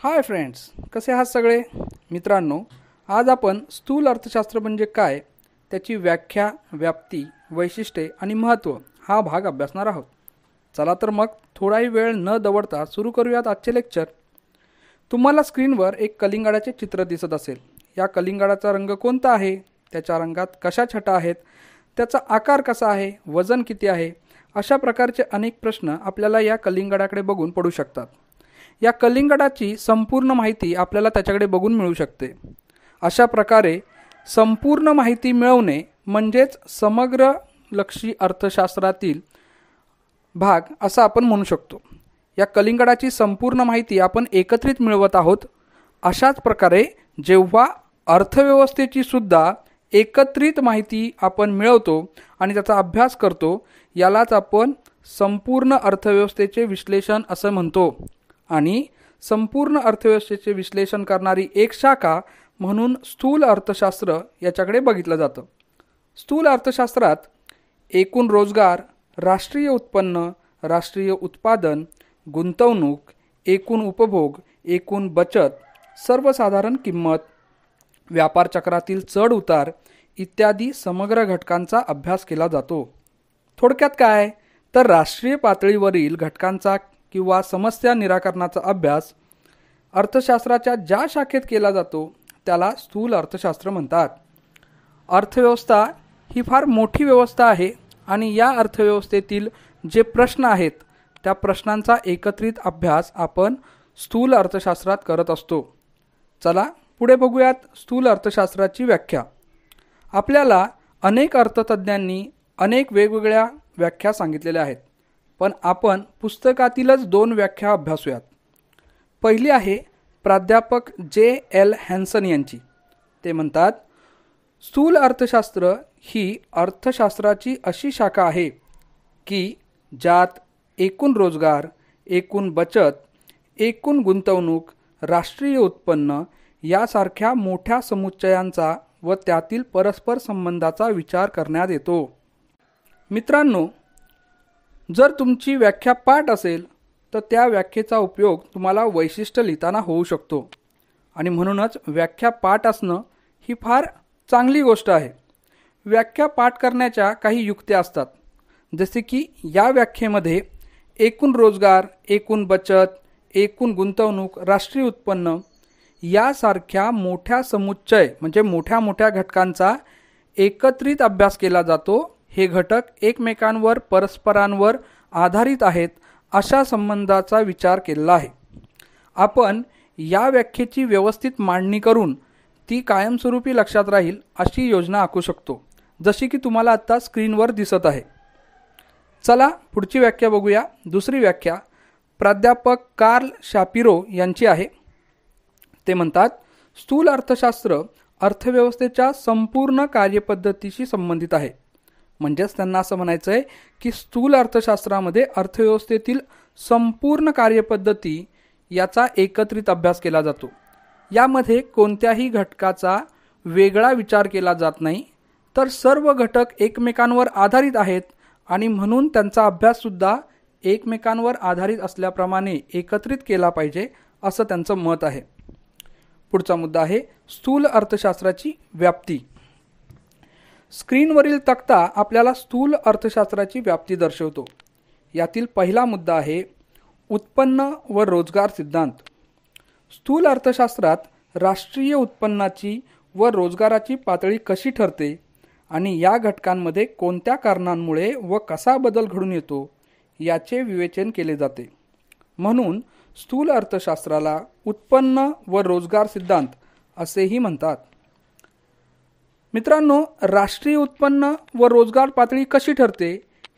Hi friends, कसे आहात सगळे मित्रांनो. आज आपण स्थूल अर्थशास्त्र म्हणजे काय, त्याची व्याख्या, व्याप्ती, वैशिष्ट्ये आणि महत्त्व हा भाग अभ्यासणार आहोत. चला तर मग थोडाही वेळ न दवडता सुरू करूयात आजचे लेक्चर. तुम्हाला स्क्रीनवर एक कलिंगडाचे चित्र दिसत असेल. या कलिंगडाचा रंग कोणता आहे, त्याच्या रंगात कशा छटा आहेत, त्याचा आकार कसा आहे, वजन किती आहे, अशा प्रकारचे अनेक प्रश्न आपल्याला या कलिंगडाकडे बघून पडू शकतात. या कलिंगडाची संपूर्ण माहिती आपल्याला त्याच्याकडे बघून मिळू शकते. अशा प्रकारे संपूर्ण माहिती मिळवणे म्हणजेच समग्र लक्षी अर्थशास्त्रातील भाग असं आपण म्हणू शकतो. या कलिंगडाची संपूर्ण माहिती आपण एकत्रित मिळवत आहोत. अशाच प्रकारे जेव्हा अर्थव्यवस्थेची सुद्धा एकत्रित माहिती आपण मिळवतो आणि त्याचा अभ्यास करतो, यालाच आपण संपूर्ण अर्थव्यवस्थेचे विश्लेषण असं म्हणतो. आणि संपूर्ण अर्थव्यवस्थेचे विश्लेषण करणारी एक शाखा म्हणून स्थूल अर्थशास्त्र याच्याकडे बघितलं जातं. स्थूल अर्थशास्त्रात एकूण रोजगार, राष्ट्रीय उत्पन्न, राष्ट्रीय उत्पादन, गुंतवणूक, एकूण उपभोग, एकूण बचत, सर्वसाधारण किंमत, व्यापार चक्रातील चढ उतार इत्यादी समग्र घटकांचा अभ्यास केला जातो. थोडक्यात काय तर राष्ट्रीय पातळीवरील घटकांचा किंवा समस्या निराकरणाचा अभ्यास अर्थशास्त्राच्या ज्या शाखेत केला जातो त्याला स्थूल अर्थशास्त्र म्हणतात. अर्थव्यवस्था ही फार मोठी व्यवस्था आहे आणि या अर्थव्यवस्थेतील जे प्रश्न आहेत त्या प्रश्नांचा एकत्रित अभ्यास आपण स्थूल अर्थशास्त्रात करत असतो. चला पुढे बघूयात स्थूल अर्थशास्त्राची व्याख्या. आपल्याला अनेक अर्थतज्ज्ञांनी अनेक वेगवेगळ्या व्याख्या सांगितलेल्या आहेत, पण आपण पुस्तकातीलच दोन व्याख्या अभ्यासूयात. पहिली आहे प्राध्यापक J.L. हॅन्सन यांची. ते म्हणतात, स्थूल अर्थशास्त्र ही अर्थशास्त्राची अशी शाखा आहे की ज्यात एकूण रोजगार, एकूण बचत, एकूण गुंतवणूक, राष्ट्रीय उत्पन्न यासारख्या मोठ्या समुच्चयांचा व त्यातील परस्पर संबंधाचा विचार करण्यात येतो. मित्रांनो, जर तुमची व्याख्या पाठ असेल तर त्या व्याख्येचा उपयोग तुम्हाला वैशिष्ट्य लिहिताना होऊ शकतो आणि म्हणूनच व्याख्या पाठ असणं ही फार चांगली गोष्ट आहे. व्याख्या पाठ करण्याच्या काही युक्त्या असतात, जसे की या व्याख्येमध्ये एकूण रोजगार, एकूण बचत, एकूण गुंतवणूक, राष्ट्रीय उत्पन्न यासारख्या मोठ्या समुच्चय म्हणजे मोठ्या मोठ्या घटकांचा एकत्रित अभ्यास केला जातो. हे घटक एकमेकांवर परस्परांवर आधारित आहेत अशा संबंधाचा विचार केलेला आहे. आपण या व्याख्येची व्यवस्थित मांडणी करून ती कायमस्वरूपी लक्षात राहील अशी योजना आखू शकतो, जशी की तुम्हाला आत्ता स्क्रीनवर दिसत आहे. चला पुढची व्याख्या बघूया. दुसरी व्याख्या प्राध्यापक कार्ल शापिरो यांची आहे. ते म्हणतात, स्थूल अर्थशास्त्र अर्थव्यवस्थेच्या संपूर्ण कार्यपद्धतीशी संबंधित आहे. म्हणजेच त्यांना असं म्हणायचं आहे की स्थूल अर्थशास्त्रामध्ये अर्थव्यवस्थेतील संपूर्ण कार्यपद्धती याचा एकत्रित अभ्यास केला जातो. यामध्ये कोणत्याही घटकाचा वेगळा विचार केला जात नाही, तर सर्व घटक एकमेकांवर आधारित आहेत आणि म्हणून त्यांचा अभ्याससुद्धा एकमेकांवर आधारित असल्याप्रमाणे एकत्रित केला पाहिजे असं त्यांचं मत आहे. पुढचा मुद्दा आहे स्थूल अर्थशास्त्राची व्याप्ती. स्क्रीनवरील तक्ता आपल्याला स्थूल अर्थशास्त्राची व्याप्ती दर्शवतो. यातील पहिला मुद्दा आहे उत्पन्न व रोजगार सिद्धांत. स्थूल अर्थशास्त्रात राष्ट्रीय उत्पन्नाची व रोजगाराची पातळी कशी ठरते आणि या घटकांमध्ये कोणत्या कारणांमुळे व कसा बदल घडून येतो याचे विवेचन केले जाते. म्हणून स्थूल अर्थशास्त्राला उत्पन्न व रोजगार सिद्धांत असेही म्हणतात. मित्रांनो, राष्ट्रीय उत्पन्न व रोजगार पातळी कशी ठरते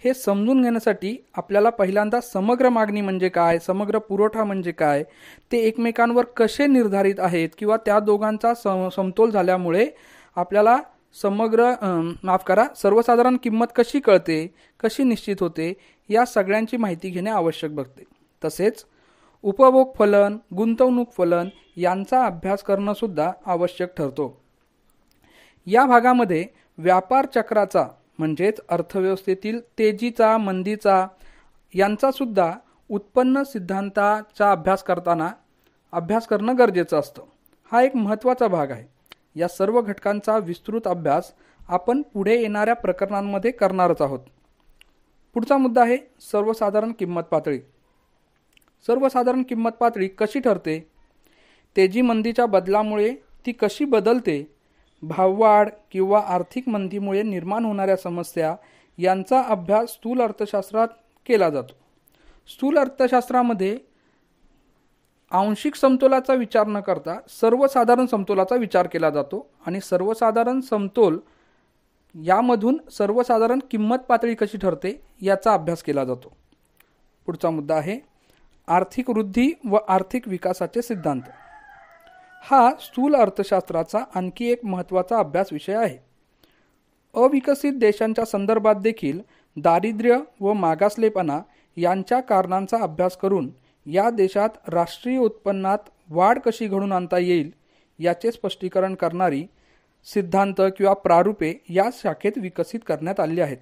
हे समजून घेण्यासाठी आपल्याला पहिल्यांदा समग्र मागणी म्हणजे काय, समग्र पुरवठा म्हणजे काय, ते एकमेकांवर कसे निर्धारित आहेत किंवा त्या दोघांचा समतोल झाल्यामुळे आपल्याला सर्वसाधारण किंमत कशी कळते, कशी निश्चित होते, या सगळ्यांची माहिती घेणे आवश्यक बघते. तसेच उपभोग फलन, गुंतवणूक फलन यांचा अभ्यास करणं सुद्धा आवश्यक ठरतो. या भागामध्ये व्यापार चक्राचा म्हणजेच अर्थव्यवस्थेतील तेजीचा, मंदीचा यांचा सुद्धा उत्पन्न सिद्धांताचा अभ्यास करताना अभ्यास करणं गरजेचं असतं. हा एक महत्त्वाचा भाग आहे. या सर्व घटकांचा विस्तृत अभ्यास आपण पुढे येणाऱ्या प्रकरणांमध्ये करणारच आहोत. पुढचा मुद्दा आहे सर्वसाधारण किंमत पातळी. सर्वसाधारण किंमत पातळी कशी ठरते? तेजी मंदीच्या बदलामुळे ती कशी बदलते? भाववाढ किंवा आर्थिक मंदीमुळे निर्माण होणाऱ्या समस्या यांचा अभ्यास स्थूल अर्थशास्त्रात केला जातो. स्थूल अर्थशास्त्रामध्ये आंशिक समतोलाचा विचार न करता सर्वसाधारण समतोलाचा विचार केला जातो आणि सर्वसाधारण समतोल यामधून सर्वसाधारण किंमत पातळी कशी ठरते याचा अभ्यास केला जातो. पुढचा मुद्दा आहे आर्थिक वृद्धी व आर्थिक विकासाचे सिद्धांत. हा स्थूल अर्थशास्त्राचा आणखी एक महत्त्वाचा अभ्यास विषय आहे. अविकसित देशांच्या संदर्भात देखील दारिद्र्य व मागासलेपणा यांच्या कारणांचा अभ्यास करून या देशात राष्ट्रीय उत्पन्नात वाढ कशी घडवून आणता येईल याचे स्पष्टीकरण करणारी सिद्धांत किंवा प्रारूपे या शाखेत विकसित करण्यात आली आहेत.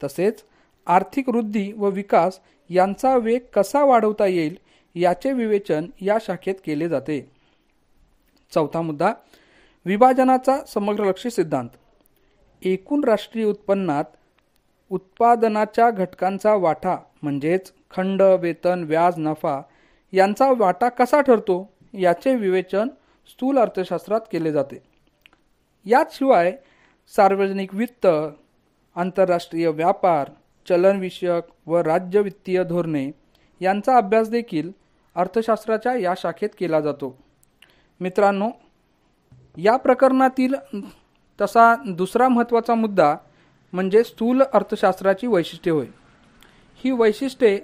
तसेच आर्थिक वृद्धी व विकास यांचा वेग कसा वाढवता येईल याचे विवेचन या शाखेत केले जाते. चौथा मुद्दा विभाजनाचा समग्रलक्षी सिद्धांत. एकूण राष्ट्रीय उत्पन्नात उत्पादनाच्या घटकांचा वाटा म्हणजेच खंड, वेतन, व्याज, नफा यांचा वाटा कसा ठरतो याचे विवेचन स्थूल अर्थशास्त्रात केले जाते. याशिवाय सार्वजनिक वित्त, आंतरराष्ट्रीय व्यापार, चलनविषयक व राज्य वित्तीय धोरणे यांचा अभ्यास देखील अर्थशास्त्राच्या या शाखेत केला जातो. मित्रांनो, या प्रकरणातील तसा दुसरा महत्त्वाचा मुद्दा म्हणजे स्थूल अर्थशास्त्राची वैशिष्ट्ये होय. ही वैशिष्ट्ये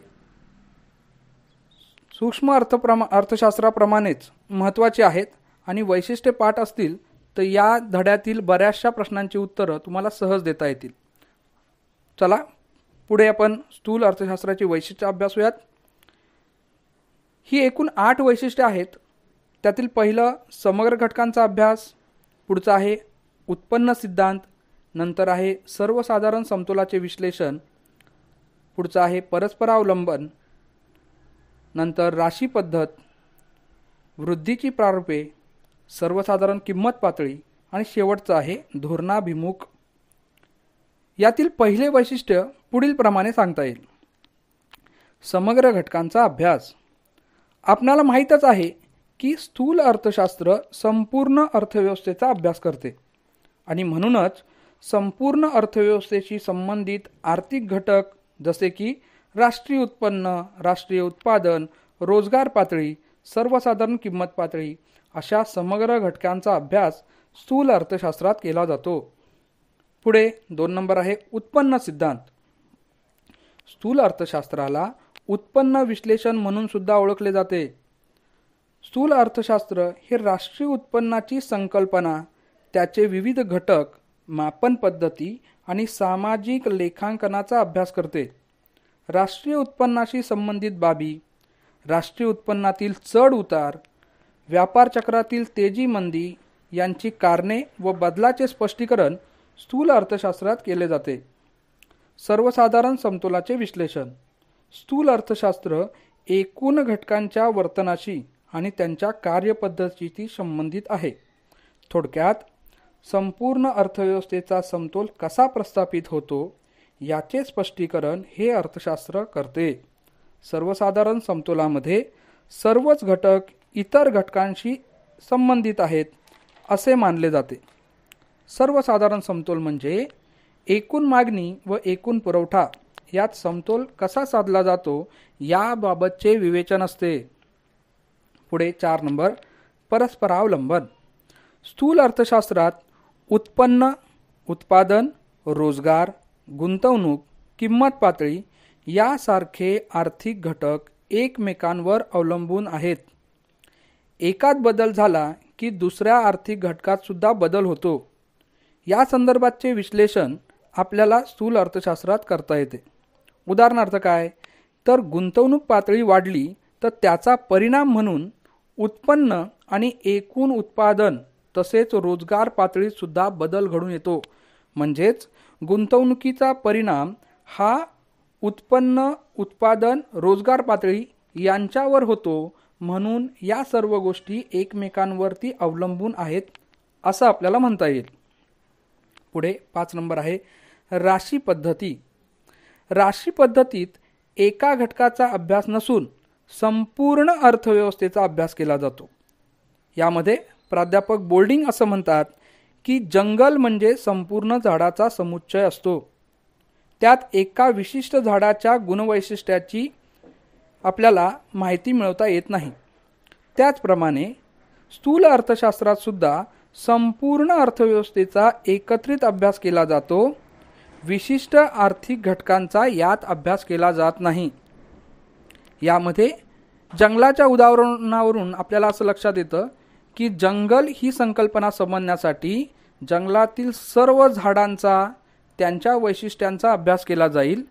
सूक्ष्म अर्थशास्त्राप्रमाणेच महत्त्वाची आहेत आणि वैशिष्ट्ये पाठ असतील तर या धड्यातील बऱ्याचशा प्रश्नांची उत्तरं तुम्हाला सहज देता येतील. चला पुढे आपण स्थूल अर्थशास्त्राची वैशिष्ट्ये अभ्यासूयात. ही एकूण 8 वैशिष्ट्ये आहेत. त्यातील पहिलं समग्र घटकांचा अभ्यास, पुढचा आहे उत्पन्न सिद्धांत, नंतर आहे सर्वसाधारण समतोलाचे विश्लेषण, पुढचा आहे परस्परावलंबन, नंतर राशी पद्धत, वृद्धीची प्रारूपे, सर्वसाधारण किंमत पातळी आणि शेवटचं आहे धोरणाभिमुख. यातील पहिले वैशिष्ट्य पुढील प्रमाणे सांगता येईल. समग्र घटकांचा अभ्यास. आपणाला माहीतच आहे की स्थूल अर्थशास्त्र संपूर्ण अर्थव्यवस्थेचा अभ्यास करते आणि म्हणूनच संपूर्ण अर्थव्यवस्थेशी संबंधित आर्थिक घटक जसे की राष्ट्रीय उत्पन्न, राष्ट्रीय उत्पादन, रोजगार पातळी, सर्वसाधारण किंमत पातळी अशा समग्र घटकांचा अभ्यास स्थूल अर्थशास्त्रात केला जातो. पुढे 2 नंबर आहे उत्पन्न सिद्धांत. स्थूल अर्थशास्त्राला उत्पन्न विश्लेषण म्हणून सुद्धा ओळखले जाते. स्थूल अर्थशास्त्र हे राष्ट्रीय उत्पन्नाची संकल्पना, त्याचे विविध घटक, मापन पद्धती आणि सामाजिक लेखांकनाचा अभ्यास करते. राष्ट्रीय उत्पन्नाशी संबंधित बाबी, राष्ट्रीय उत्पन्नातील चढ उतार, व्यापार चक्रातील तेजी मंदी यांची कारणे व बदलाचे स्पष्टीकरण स्थूल अर्थशास्त्रात केले जाते. सर्वसाधारण समतोलाचे विश्लेषण. स्थूल अर्थशास्त्र एकूण घटकांच्या वर्तनाशी आणि त्यांच्या कार्यपद्धतीशी संबंधित आहे. थोडक्यात संपूर्ण अर्थव्यवस्थेचा समतोल कसा प्रस्थापित होतो याचे स्पष्टीकरण हे अर्थशास्त्र करते. सर्वसाधारण समतोलामध्ये सर्वच घटक इतर घटकांशी संबंधित आहेत असे मानले जाते. सर्वसाधारण समतोल म्हणजे एकूण मागणी व एकूण पुरवठा यात समतोल कसा साधला जातो याबाबतचे विवेचन असते. पुढे 4 नंबर परस्परावलंबन. स्थूल अर्थशास्त्रात उत्पन्न, उत्पादन, रोजगार, गुंतवणूक, किंमत पातळी यासारखे आर्थिक घटक एकमेकांवर अवलंबून आहेत. एकात बदल झाला की दुसऱ्या आर्थिक घटकात सुद्धा बदल होतो. या संदर्भाचे विश्लेषण आपल्याला स्थूल अर्थशास्त्रात करता येते. उदाहरणार्थ काय तर गुंतवणूक पातळी वाढली तर त्याचा परिणाम म्हणून उत्पन्न आणि एकूण उत्पादन तसेच रोजगार पातळीत सुद्धा बदल घडून येतो. म्हणजेच गुंतवणुकीचा परिणाम हा उत्पन्न, उत्पादन, रोजगार पातळी यांच्यावर होतो. म्हणून या सर्व गोष्टी एकमेकांवरती अवलंबून आहेत असं आपल्याला म्हणता येईल. पुढे 5 नंबर आहे राशी पद्धती. राशी पद्धतीत एका घटकाचा अभ्यास नसून संपूर्ण अर्थव्यवस्थेचा अभ्यास केला जातो. यामध्ये प्राध्यापक बोल्डिंग असं म्हणतात की जंगल म्हणजे संपूर्ण झाडाचा समुच्चय असतो. त्यात एका विशिष्ट झाडाच्या गुणवैशिष्ट्याची आपल्याला माहिती मिळवता येत नाही. त्याचप्रमाणे स्थूल अर्थशास्त्रात सुद्धा संपूर्ण अर्थव्यवस्थेचा एकत्रित अभ्यास केला जातो. विशिष्ट आर्थिक घटकांचा यात अभ्यास केला जात नाही. यामध्ये जंगलाच्या उदाहरणावरून आपल्याला असं लक्षात येतं की जंगल ही संकल्पना समजण्यासाठी जंगलातील सर्व झाडांचा त्यांच्या वैशिष्ट्यांचा अभ्यास केला जाईल.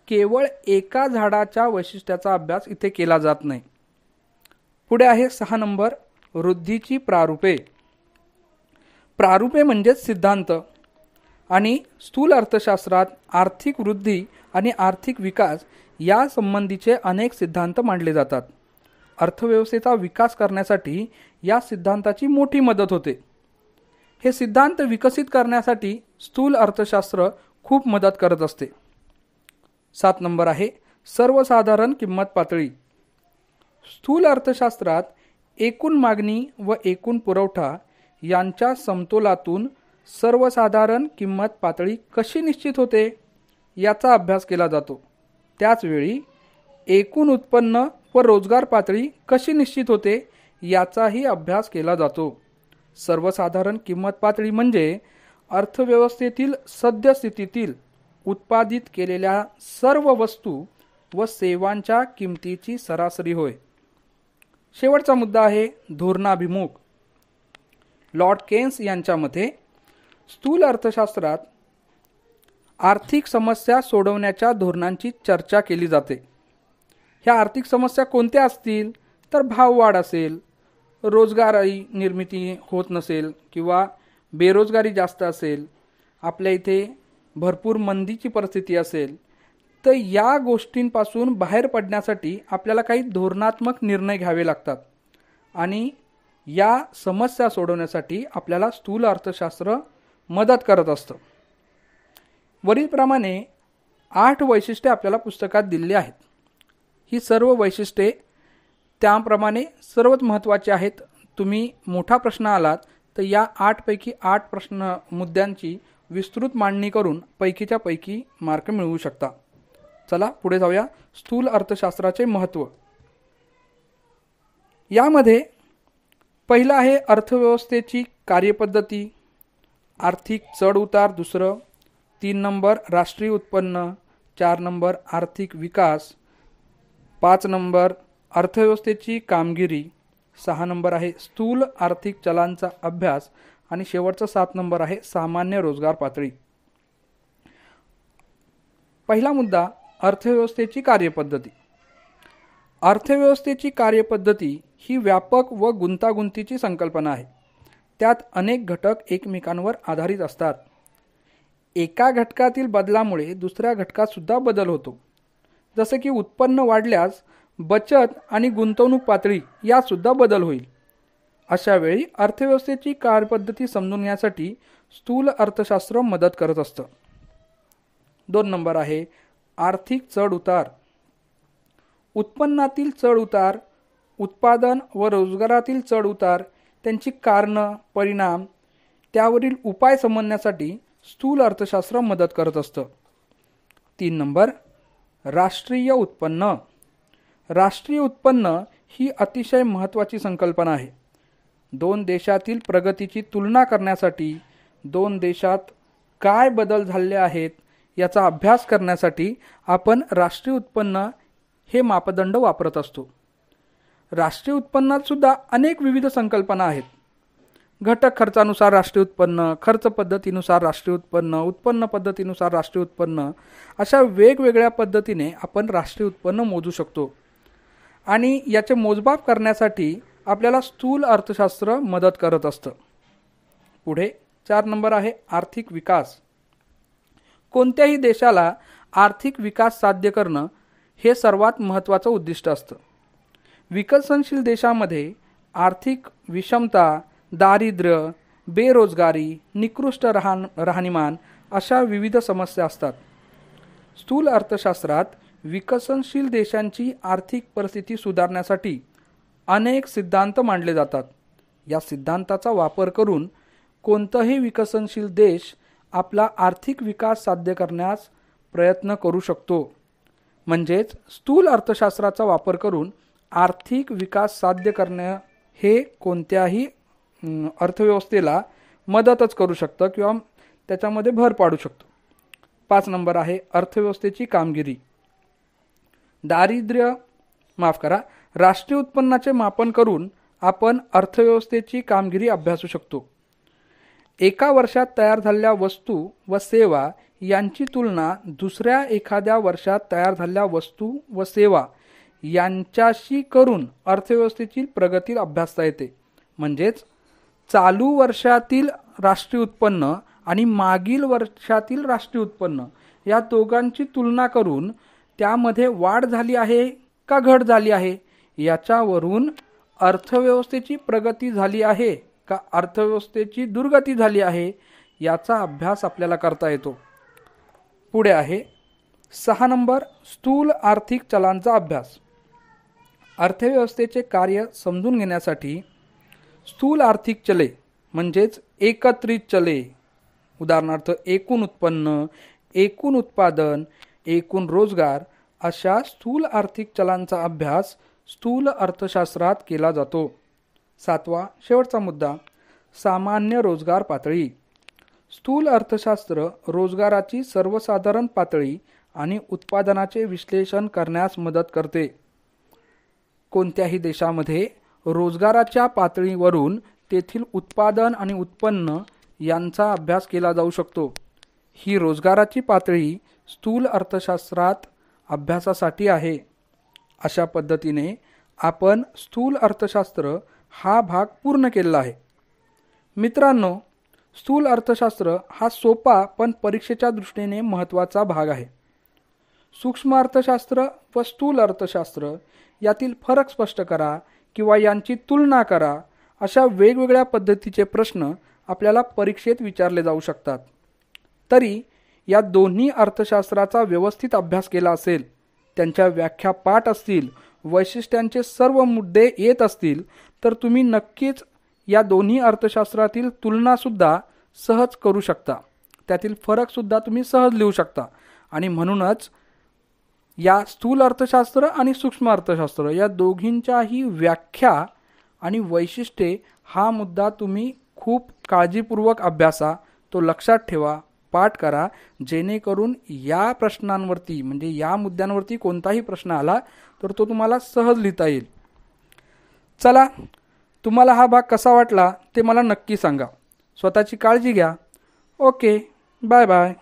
केवळ एका झाडाच्या वैशिष्ट्याचा अभ्यास इथे केला जात नाही. पुढे आहे 6 नंबर वृद्धीची प्रारूपे. प्रारूपे म्हणजेच सिद्धांत. आणि स्थूल अर्थशास्त्रात आर्थिक वृद्धी आणि आर्थिक विकास या संबंधीचे अनेक सिद्धांत मांडले जातात. अर्थव्यवस्थेचा विकास करण्यासाठी या सिद्धांताची मोठी मदत होते. हे सिद्धांत विकसित करण्यासाठी स्थूल अर्थशास्त्र खूप मदत करत असते. 7 नंबर आहे सर्वसाधारण किंमत पातळी. स्थूल अर्थशास्त्रात एकूण मागणी व एकूण पुरवठा यांच्या समतोलातून सर्वसाधारण किंमत पातळी कशी निश्चित होते याचा अभ्यास केला जातो. त्याचवेळी एकूण उत्पन्न व रोजगार पातळी कशी निश्चित होते याचाही अभ्यास केला जातो. सर्वसाधारण किंमत पातळी म्हणजे अर्थव्यवस्थेतील सद्यस्थितीतील उत्पादित केलेल्या सर्व वस्तू व सेवांच्या किमतीची सरासरी होय. शेवटचा मुद्दा आहे धोरणाभिमुख. लॉर्ड केन्स यांच्या मते स्थूल अर्थशास्त्रात आर्थिक समस्या सोडवण्याच्या धोरणांची चर्चा केली जाते. ह्या आर्थिक समस्या कोणत्या असतील तर भाववाढ असेल, रोजगारी निर्मिती होत नसेल किंवा बेरोजगारी जास्त असेल, आपल्या इथे भरपूर मंदीची परिस्थिती असेल, तर या गोष्टींपासून बाहेर पडण्यासाठी आपल्याला काही धोरणात्मक निर्णय घ्यावे लागतात. आणि या समस्या सोडवण्यासाठी आपल्याला स्थूल अर्थशास्त्र मदत करत असतं. वरीलप्रमाणे 8 वैशिष्ट्ये आपल्याला पुस्तकात दिलेली आहेत. ही सर्व वैशिष्ट्ये त्याप्रमाणे सर्वात महत्त्वाची आहेत. तुम्ही मोठा प्रश्न आलात तर या 8 पैकी 8 प्रश्न मुद्द्यांची विस्तृत मांडणी करून पैकीच्या पैकी मार्क मिळवू शकता. चला पुढे जाऊया. स्थूल अर्थशास्त्राचे महत्त्व. यामध्ये पहिलं आहे अर्थव्यवस्थेची कार्यपद्धती, आर्थिक चढ उतार. दुसरं 3 नंबर राष्ट्रीय उत्पन्न. 4 नंबर आर्थिक विकास. 5 नंबर अर्थव्यवस्थेची कामगिरी. 6 नंबर आहे स्थूल आर्थिक चलांचा अभ्यास. आणि शेवटचा 7 नंबर आहे सामान्य रोजगार पातळी. पहिला मुद्दा अर्थव्यवस्थेची कार्यपद्धती. अर्थव्यवस्थेची कार्यपद्धती ही व्यापक व गुंतागुंतीची संकल्पना आहे. त्यात अनेक घटक एकमेकांवर आधारित असतात. एका घटकातील बदलामुळे दुसऱ्या घटकात सुद्धा बदल होतो. जसे की उत्पन्न वाढल्यास बचत आणि गुंतवणूक पातळी यात सुद्धा बदल होईल. अशा वेळी अर्थव्यवस्थेची कार्यपद्धती समजून घेण्यासाठी स्थूल अर्थशास्त्र मदत करत असतं. 2 नंबर आहे आर्थिक चढ उतार. उत्पन्नातील चढ उतार, उत्पादन व रोजगारातील चढ उतार, त्यांची कारणं, परिणाम, त्यावरील उपाय समजण्यासाठी स्थूल अर्थशास्त्र मदत करत असतं. 3 नंबर राष्ट्रीय उत्पन्न. राष्ट्रीय उत्पन्न ही अतिशय महत्त्वाची संकल्पना आहे. 2 देशातील प्रगतीची तुलना करण्यासाठी, 2 देशात काय बदल झाले आहेत याचा अभ्यास करण्यासाठी आपण राष्ट्रीय उत्पन्न हे मापदंड वापरत असतो. राष्ट्रीय उत्पन्नात सुद्धा अनेक विविध संकल्पना आहेत. घटक खर्चानुसार राष्ट्रीय उत्पन्न, खर्च पद्धतीनुसार राष्ट्रीय उत्पन्न, उत्पन्न पद्धतीनुसार राष्ट्रीय उत्पन्न, अशा वेगवेगळ्या पद्धतीने आपण राष्ट्रीय उत्पन्न मोजू शकतो. आणि याचे मोजमाप करण्यासाठी आपल्याला स्थूल अर्थशास्त्र मदत करत असतं. पुढे 4 नंबर आहे आर्थिक विकास. कोणत्याही देशाला आर्थिक विकास साध्य करणं हे सर्वात महत्त्वाचं उद्दिष्ट असतं. विकसनशील देशामध्ये आर्थिक विषमता, दारिद्र्य, बेरोजगारी, निकृष्ट राहणीमान अशा विविध समस्या असतात. स्थूल अर्थशास्त्रात विकसनशील देशांची आर्थिक परिस्थिती सुधारण्यासाठी अनेक सिद्धांत मांडले जातात. या सिद्धांताचा वापर करून कोणताही विकसनशील देश आपला आर्थिक विकास साध्य करण्यास प्रयत्न करू शकतो. म्हणजेच स्थूल अर्थशास्त्राचा वापर करून आर्थिक विकास साध्य करणे हे कोणत्याही अर्थव्यवस्थेला मदतच करू शकतं किंवा त्याच्यामध्ये भर पाडू शकतो. 5 नंबर आहे अर्थव्यवस्थेची कामगिरी. राष्ट्रीय उत्पन्नाचे मापन करून आपण अर्थव्यवस्थेची कामगिरी अभ्यासू शकतो. एका वर्षात तयार झालेल्या वस्तू व सेवा यांची तुलना दुसऱ्या एखाद्या वर्षात तयार झालेल्या वस्तू व सेवा यांच्याशी करून अर्थव्यवस्थेची प्रगती अभ्यासता येते. म्हणजेच चालू वर्षातील राष्ट्रीय उत्पन्न आणि मागील वर्षातील राष्ट्रीय उत्पन्न या दोघांची तुलना करून त्यामध्ये वाढ झाली आहे का घट झाली आहे याच्यावरून अर्थव्यवस्थेची प्रगती झाली आहे का अर्थव्यवस्थेची दुर्गती झाली आहे याचा अभ्यास आपल्याला करता येतो. पुढे आहे 6 नंबर स्थूल आर्थिक चलांचा अभ्यास. अर्थव्यवस्थेचे कार्य समजून घेण्यासाठी स्थूल आर्थिक चले म्हणजेच एकत्रित चले, उदाहरणार्थ एकूण उत्पन्न, एकूण उत्पादन, एकूण रोजगार अशा स्थूल आर्थिक चलांचा अभ्यास स्थूल अर्थशास्त्रात केला जातो. 7वा शेवटचा मुद्दा सामान्य रोजगार पातळी. स्थूल अर्थशास्त्र रोजगाराची सर्वसाधारण पातळी आणि उत्पादनाचे विश्लेषण करण्यास मदत करते. कोणत्याही देशामध्ये रोजगाराच्या पातळीवरून तेथील उत्पादन आणि उत्पन्न यांचा अभ्यास केला जाऊ शकतो. ही रोजगाराची पातळी स्थूल अर्थशास्त्रात अभ्यासासाठी आहे. अशा पद्धतीने आपण स्थूल अर्थशास्त्र हा भाग पूर्ण केलेला आहे. मित्रांनो, स्थूल अर्थशास्त्र हा सोपा पण परीक्षेच्या दृष्टीने महत्त्वाचा भाग आहे. सूक्ष्म अर्थशास्त्र व स्थूल अर्थशास्त्र यातील फरक स्पष्ट करा किंवा यांची तुलना करा अशा वेगवेगळ्या पद्धतीचे प्रश्न आपल्याला परीक्षेत विचारले जाऊ शकतात. तरी या दोन्ही अर्थशास्त्राचा व्यवस्थित अभ्यास केला असेल, त्यांच्या व्याख्या पाठ असतील, वैशिष्ट्यांचे सर्व मुद्दे येत असतील तर तुम्ही नक्कीच या दोन्ही अर्थशास्त्रातील तुलनासुद्धा सहज करू शकता. त्यातील फरकसुद्धा तुम्ही सहज लिहू शकता. आणि म्हणूनच या स्थूल अर्थशास्त्र आणि सूक्ष्म अर्थशास्त्र या दोघींच्याही व्याख्या आणि वैशिष्ट्ये हा मुद्दा तुम्ही खूप काळजीपूर्वक अभ्यासा, तो लक्षात ठेवा, पाठ करा, जेणेकरून या प्रश्नांवरती म्हणजे या मुद्द्यांवरती कोणताही प्रश्न आला तर तो तुम्हाला सहज लिहिता येईल. चला, तुम्हाला हा भाग कसा वाटला ते मला नक्की सांगा. स्वतःची काळजी घ्या. Okay, bye bye.